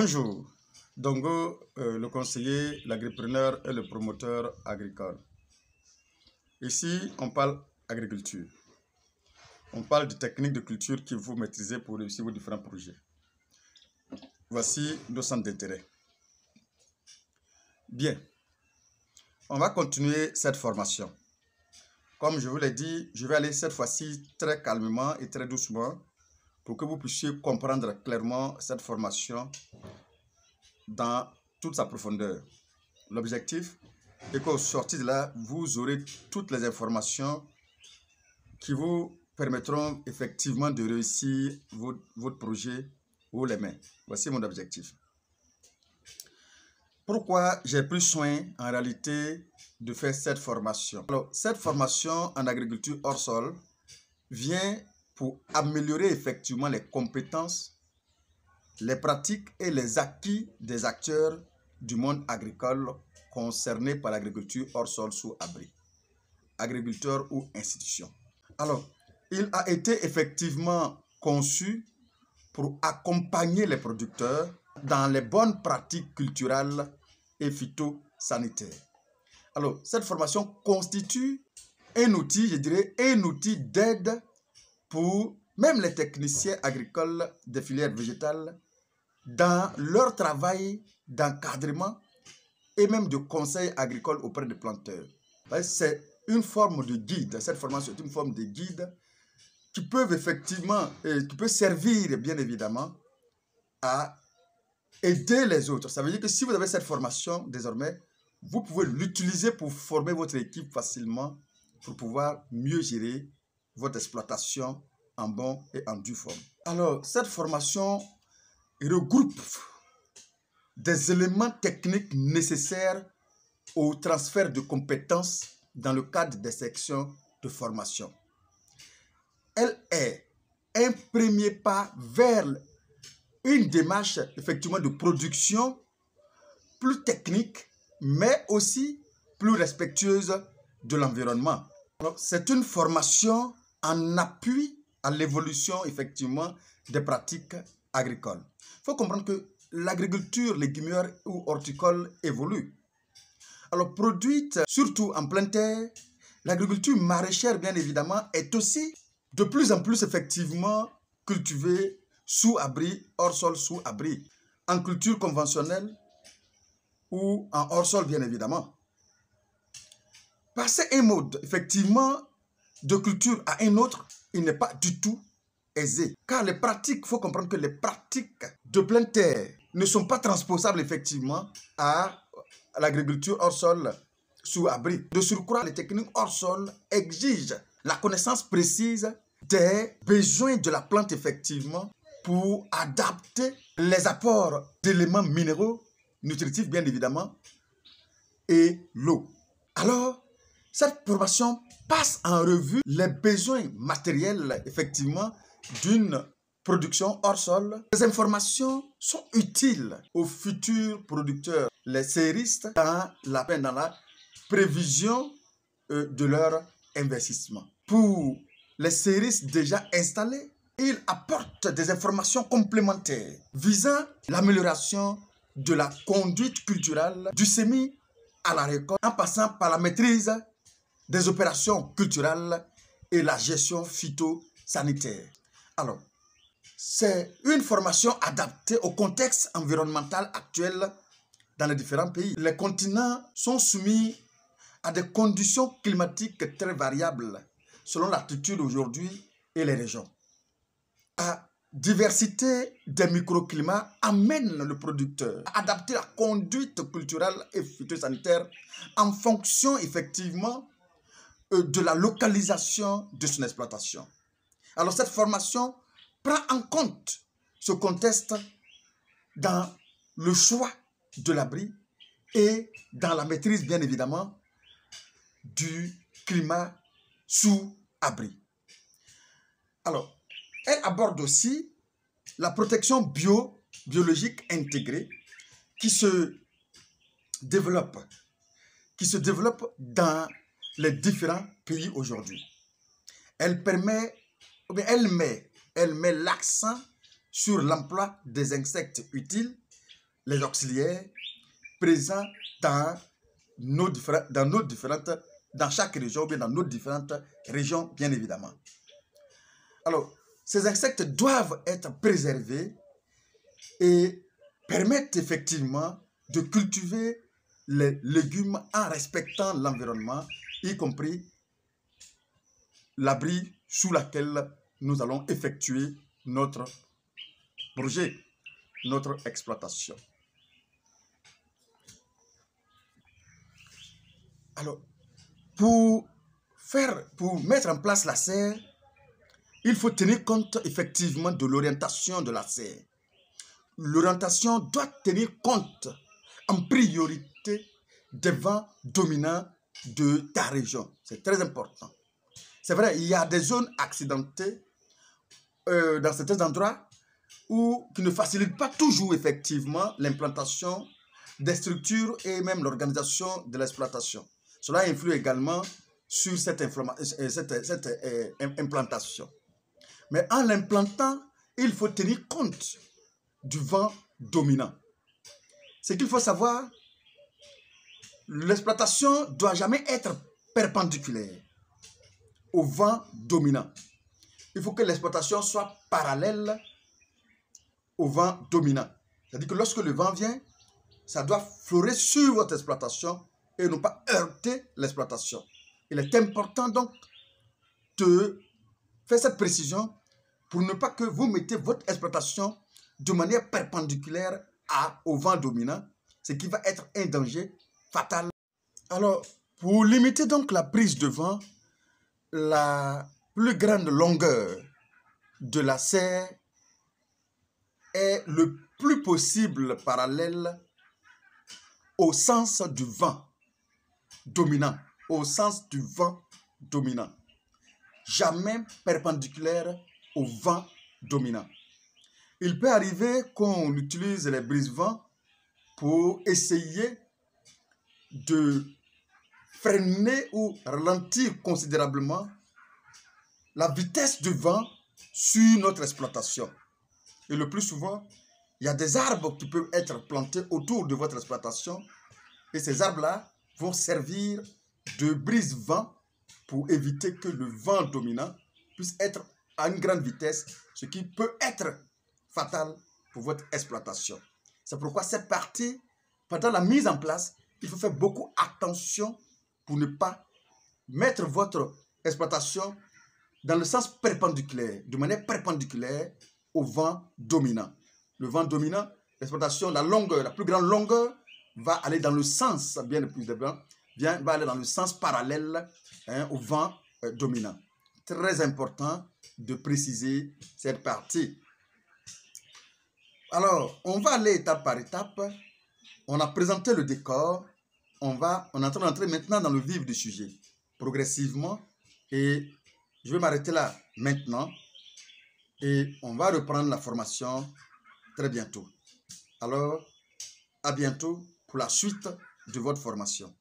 Bonjour, Dongo, le conseiller, l'agripreneur et le promoteur agricole. Ici, on parle agriculture. On parle de techniques de culture qu'il faut maîtriser pour réussir vos différents projets. Voici nos centres d'intérêt. Bien, on va continuer cette formation. Comme je vous l'ai dit, je vais aller cette fois-ci très calmement et très doucement pour que vous puissiez comprendre clairement cette formation dans toute sa profondeur. L'objectif est qu'au sortir de là, vous aurez toutes les informations qui vous permettront effectivement de réussir votre projet haut les mains. Voici mon objectif. Pourquoi j'ai pris soin en réalité de faire cette formation? Alors, cette formation en agriculture hors sol vient pour améliorer effectivement les compétences, les pratiques et les acquis des acteurs du monde agricole concernés par l'agriculture hors sol sous abri, agriculteurs ou institutions. Alors, il a été effectivement conçu pour accompagner les producteurs dans les bonnes pratiques culturelles et phytosanitaires. Alors, cette formation constitue un outil, je dirais, un outil d'aide pour même les techniciens agricoles des filières végétales dans leur travail d'encadrement et même de conseil agricole auprès des planteurs. C'est une forme de guide. Cette formation est une forme de guide qui peut effectivement, qui peut servir bien évidemment à aider les autres. Ça veut dire que si vous avez cette formation désormais, vous pouvez l'utiliser pour former votre équipe facilement pour pouvoir mieux gérer votre exploitation en bonne et en due forme. Alors, cette formation regroupe des éléments techniques nécessaires au transfert de compétences dans le cadre des sections de formation. Elle est un premier pas vers une démarche effectivement de production plus technique, mais aussi plus respectueuse de l'environnement. C'est une formation en appui à l'évolution effectivement des pratiques agricoles. Il faut comprendre que l'agriculture légumière ou horticole évolue. Alors, produite surtout en pleine terre, l'agriculture maraîchère, bien évidemment, est aussi de plus en plus effectivement cultivée sous abri, hors sol sous abri, en culture conventionnelle ou en hors sol, bien évidemment. Passer un mode, effectivement, de culture à un autre, il n'est pas du tout aisé. Car les pratiques, il faut comprendre que les pratiques de pleine terre ne sont pas transposables, effectivement, à l'agriculture hors sol sous abri. De surcroît, les techniques hors sol exigent la connaissance précise des besoins de la plante, effectivement, pour adapter les apports d'éléments minéraux, nutritifs, bien évidemment, et l'eau. Alors, cette formation passe en revue les besoins matériels, effectivement, d'une production hors sol. Les informations sont utiles aux futurs producteurs, les serristes, dans la prévision de leur investissement. Pour les serristes déjà installés, ils apportent des informations complémentaires visant l'amélioration de la conduite culturelle du semis à la récolte, en passant par la maîtrise des opérations culturelles et la gestion phytosanitaire. Alors, c'est une formation adaptée au contexte environnemental actuel dans les différents pays. Les continents sont soumis à des conditions climatiques très variables selon l'altitude aujourd'hui et les régions. La diversité des microclimats amène le producteur à adapter la conduite culturelle et phytosanitaire en fonction effectivement de la localisation de son exploitation. Alors cette formation prend en compte ce contexte dans le choix de l'abri et dans la maîtrise bien évidemment du climat sous abri. Alors, elle aborde aussi la protection biologique intégrée qui se développe dans les différents pays aujourd'hui. Elle met l'accent sur l'emploi des insectes utiles les auxiliaires présents dans dans chaque région, ou bien dans nos différentes régions, bien évidemment. Alors, ces insectes doivent être préservés et permettent effectivement de cultiver les légumes en respectant l'environnement, y compris l'abri sous lequel nous allons effectuer notre projet, notre exploitation. Alors, pour mettre en place la serre, il faut tenir compte effectivement de l'orientation de la serre. L'orientation doit tenir compte en priorité des vents dominants de ta région. C'est très important. C'est vrai, il y a des zones accidentées dans certains endroits qui ne facilitent pas toujours effectivement l'implantation des structures et même l'organisation de l'exploitation. Cela influe également sur cette implantation. Mais en l'implantant, il faut tenir compte du vent dominant. Ce qu'il faut savoir, l'exploitation ne doit jamais être perpendiculaire au vent dominant. Il faut que l'exploitation soit parallèle au vent dominant. C'est-à-dire que lorsque le vent vient, ça doit fleurir sur votre exploitation et ne pas heurter l'exploitation. Il est important donc de faire cette précision pour ne pas que vous mettez votre exploitation de manière perpendiculaire au vent dominant, ce qui va être un danger fatal. Alors, pour limiter donc la prise de vent, la plus grande longueur de la serre est le plus possible parallèle au sens du vent dominant. Au sens du vent dominant. Jamais perpendiculaire au vent dominant. Il peut arriver qu'on utilise les brise-vents pour essayer de freiner ou ralentir considérablement la vitesse du vent sur notre exploitation. Et le plus souvent, il y a des arbres qui peuvent être plantés autour de votre exploitation et ces arbres-là vont servir de brise-vent pour éviter que le vent dominant puisse être à une grande vitesse, ce qui peut être fatal pour votre exploitation. C'est pourquoi cette partie, pendant la mise en place, il faut faire beaucoup attention pour ne pas mettre votre exploitation dans le sens perpendiculaire, de manière perpendiculaire au vent dominant. Le vent dominant, l'exploitation, la plus grande longueur va aller dans le sens, va aller dans le sens parallèle au vent dominant. Très important de préciser cette partie. Alors, on va aller étape par étape. On a présenté le décor. On est en train d'entrer maintenant dans le vif du sujet, progressivement. Et je vais m'arrêter là maintenant. Et on va reprendre la formation très bientôt. Alors, à bientôt pour la suite de votre formation.